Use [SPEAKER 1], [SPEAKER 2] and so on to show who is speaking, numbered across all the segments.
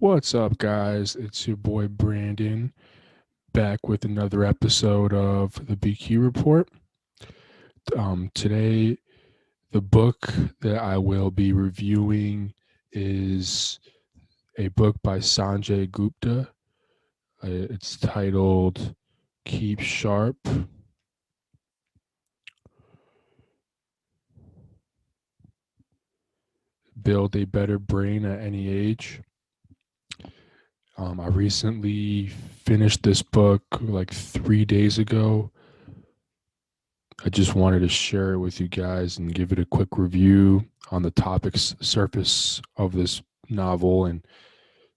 [SPEAKER 1] What's up, guys? It's your boy Brandon back with another episode of the BQ Report. Today, the book that I will be reviewing is a book by Sanjay Gupta. It's titled Keep Sharp, Build a Better Brain at Any Age. I recently finished this book like 3 days ago. I just wanted to share it with you guys and give it a quick review on the topics surface of this novel and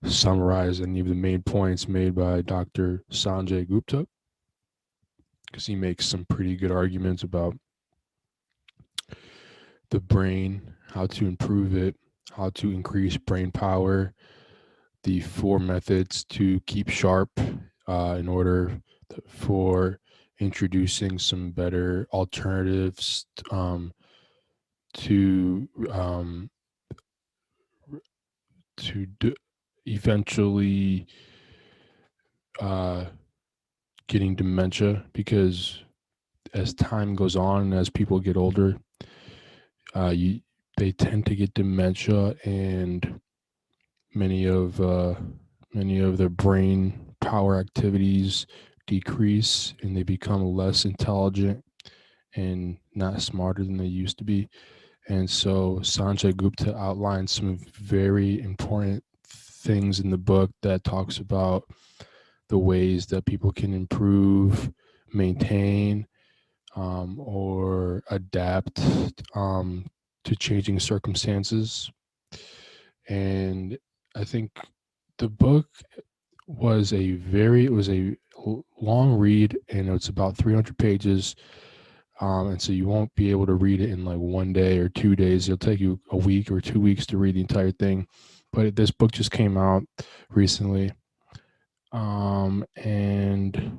[SPEAKER 1] summarize any of the main points made by Dr. Sanjay Gupta, because he makes some pretty good arguments about the brain, how to improve it, how to increase brain power, the four methods to keep sharp in order for introducing some better alternatives to to eventually uh, getting dementia, because as time goes on and as people get older, you they tend to get dementia, and many of uh, many of their brain power activities decrease, and they become less intelligent and not smarter than they used to be. And so Sanjay Gupta outlines some very important things in the book that talks about the ways that people can improve, maintain, or adapt to changing circumstances. And I think the book it was a long read, and it's about 300 pages. And so you won't be able to read it in like 1 day or 2 days. It'll take you a week or 2 weeks to read the entire thing. But this book just came out recently, and a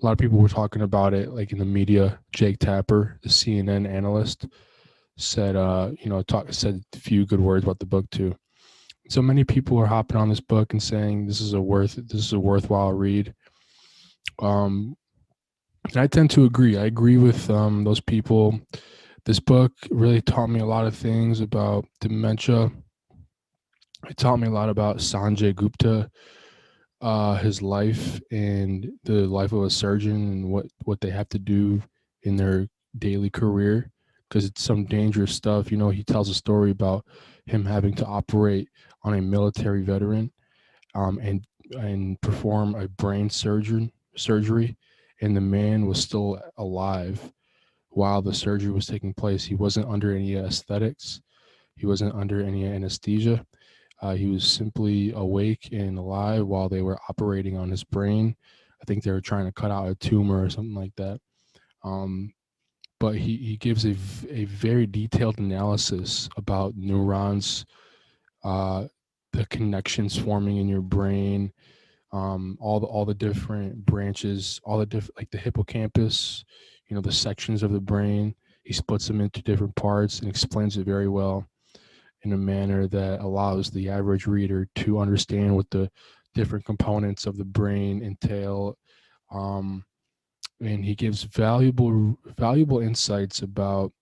[SPEAKER 1] lot of people were talking about it, like in the media. Jake Tapper, the CNN analyst, said, said a few good words about the book too. So many people are hopping on this book and saying this is a worthwhile read. Um, and I tend to agree. I agree with those people. This book really taught me a lot of things about dementia. It taught me a lot about Sanjay Gupta, his life and the life of a surgeon, and what they have to do in their daily career, because it's some dangerous stuff. He tells a story about him having to operate on a military veteran, and perform a brain surgery, and the man was still alive while the surgery was taking place. He wasn't under any aesthetics. He wasn't under any anesthesia. He was simply awake and alive while they were operating on his brain. I think they were trying to cut out a tumor or something like that. Um, but he gives a very detailed analysis about neurons, uh, the connections forming in your brain, all the different branches, all the different, like the hippocampus, the sections of the brain. He splits them into different parts and explains it very well in a manner that allows the average reader to understand what the different components of the brain entail. Um, and he gives valuable insights about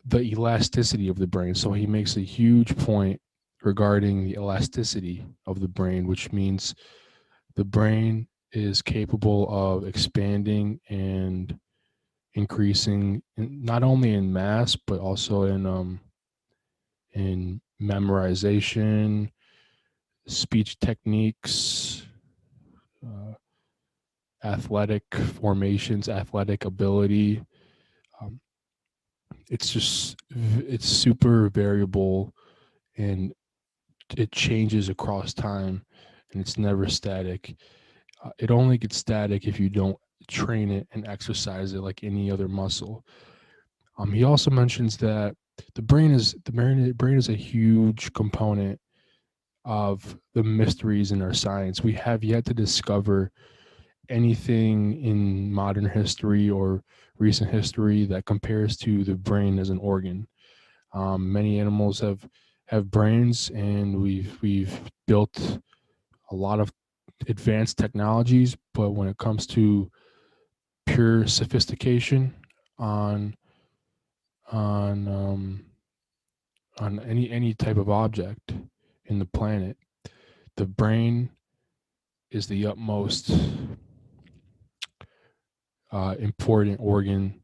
[SPEAKER 1] the elasticity of the brain. So he makes a huge point regarding the elasticity of the brain, which means the brain is capable of expanding and increasing, not only in mass but also in memorization, speech techniques, uh, athletic formations, athletic ability. Um, it's super variable, and it changes across time, and it's never static. It only gets static if you don't train it and exercise it like any other muscle. He also mentions that the brain is a huge component of the mysteries in our science. We have yet to discover anything in modern history or recent history that compares to the brain as an organ. Many animals have brains, and we've built a lot of advanced technologies, but when it comes to pure sophistication on on um, on any type of object in the planet, the brain is the utmost important organ.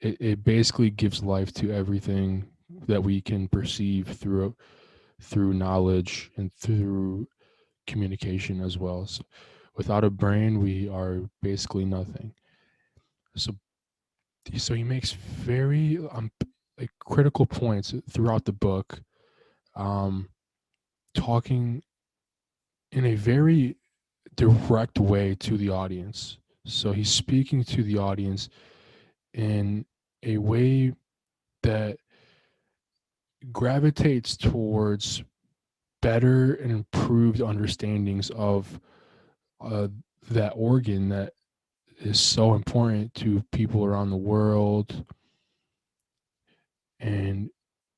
[SPEAKER 1] It basically gives life to everything that we can perceive through knowledge and through communication as well. So without a brain, we are basically nothing. So so he makes very like critical points throughout the book, um, talking in a very direct way to the audience. So he's speaking to the audience in a way that gravitates towards better and improved understandings of uh, that organ that is so important to people around the world. And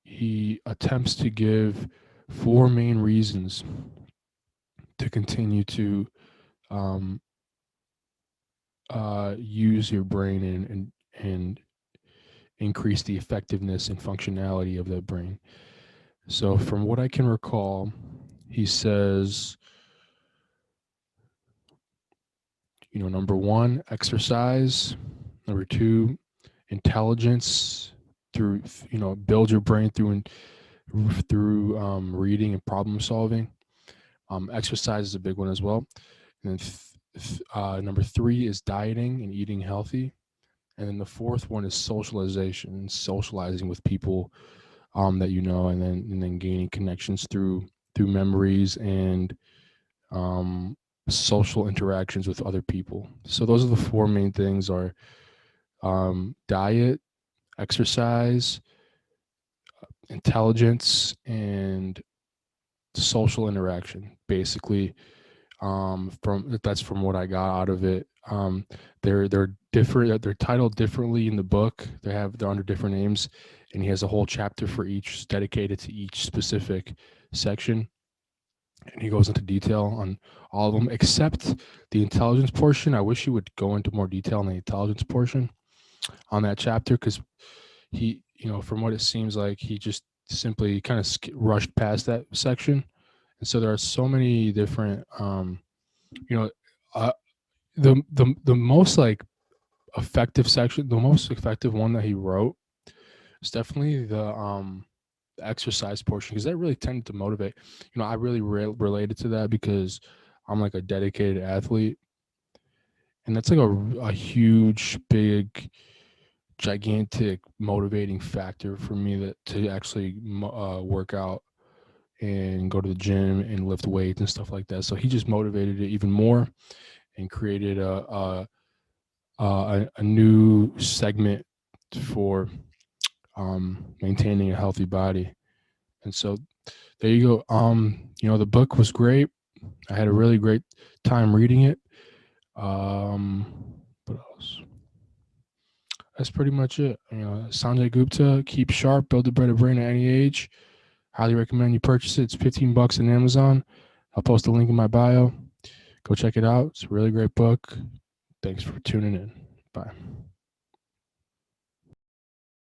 [SPEAKER 1] he attempts to give four main reasons to continue to um, use your brain and increase the effectiveness and functionality of that brain. So, from what I can recall, he says, number one, exercise. Number two, intelligence through, build your brain through reading and problem solving. Exercise is a big one as well. And then number three is dieting and eating healthy. And then the fourth one is socialization, socializing with people that and then gaining connections through memories and social interactions with other people. So those are the four main things: are diet, exercise, intelligence, and social interaction. Basically, from what I got out of it. They're different. They're titled differently in the book. They're under different names, and he has a whole chapter for each dedicated to each specific section. And he goes into detail on all of them except the intelligence portion. I wish he would go into more detail on the intelligence portion on that chapter, because he, from what it seems like, he just simply kind of rushed past that section. And so there are so many different, you know, uh, the most like effective section, the most effective one that he wrote is definitely the exercise portion, because that really tended to motivate. I really related to that because I'm like a dedicated athlete, and that's like a huge, big, gigantic motivating factor for me that to actually work out and go to the gym and lift weights and stuff like that. So he just motivated it even more and created a new segment for maintaining a healthy body. And so there you go. The book was great. I had a really great time reading it. What else? That's pretty much it. Sanjay Gupta, keep sharp, build a better brain at any age. Highly recommend you purchase it. It's $15 on Amazon. I'll post a link in my bio. Go check it out. It's a really great book. Thanks for tuning in. Bye.